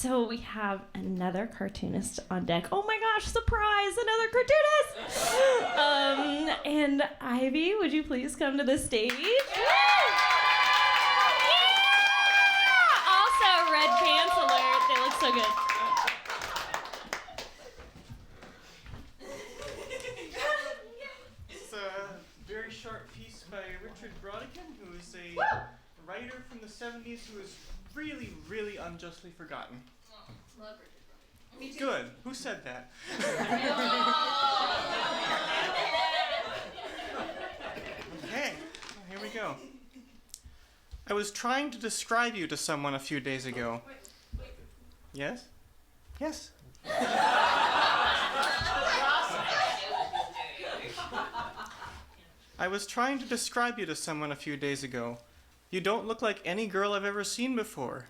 So we have another cartoonist on deck. Oh my gosh, surprise, another cartoonist! And Ivy, would you please come to the stage? Yeah! Also, red pants alert. They look so good. It's a very short piece by Richard Brodigan, who is a writer from the 70s who is really, really unjustly forgotten. Love Richard Brodigan. Me too. Good. Who said that? Okay, well, here we go. I was trying to describe you to someone a few days ago. Wait. Yes? Yes. I was trying to describe you to someone a few days ago. You don't look like any girl I've ever seen before.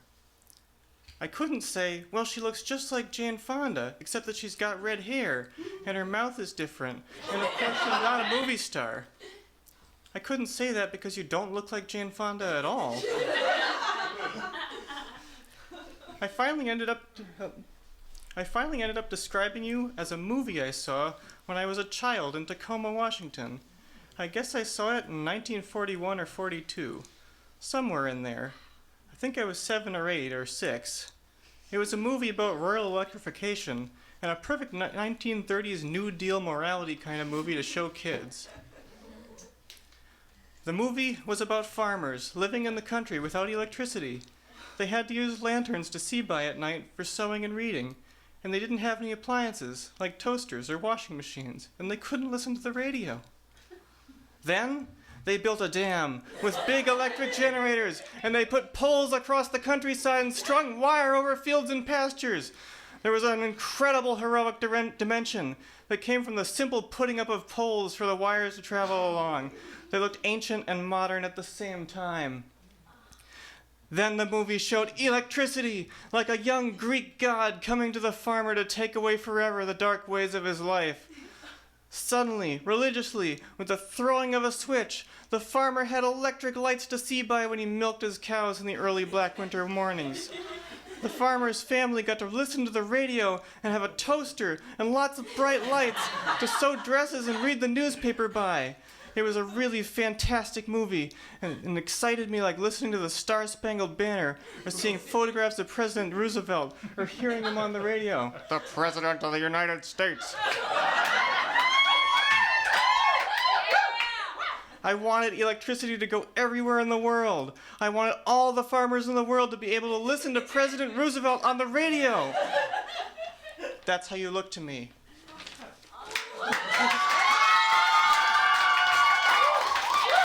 I couldn't say, well, she looks just like Jane Fonda, except that she's got red hair, and her mouth is different, and of course she's not a movie star. I couldn't say that because you don't look like Jane Fonda at all. I finally ended up describing you as a movie I saw when I was a child in Tacoma, Washington. I guess I saw it in 1941 or 42. Somewhere in there. I think I was 7 or 8 or 6. It was a movie about rural electrification and a perfect 1930s New Deal morality kind of movie to show kids. The movie was about farmers living in the country without electricity. They had to use lanterns to see by at night for sewing and reading, and they didn't have any appliances like toasters or washing machines, and they couldn't listen to the radio. Then they built a dam with big electric generators, and they put poles across the countryside and strung wire over fields and pastures. There was an incredible heroic dimension that came from the simple putting up of poles for the wires to travel along. They looked ancient and modern at the same time. Then the movie showed electricity, like a young Greek god coming to the farmer to take away forever the dark ways of his life. Suddenly, religiously, with the throwing of a switch, the farmer had electric lights to see by when he milked his cows in the early black winter mornings. The farmer's family got to listen to the radio and have a toaster and lots of bright lights to sew dresses and read the newspaper by. It was a really fantastic movie and excited me like listening to the Star-Spangled Banner or seeing photographs of President Roosevelt or hearing him on the radio. The President of the United States. I wanted electricity to go everywhere in the world. I wanted all the farmers in the world to be able to listen to President Roosevelt on the radio. That's how you look to me.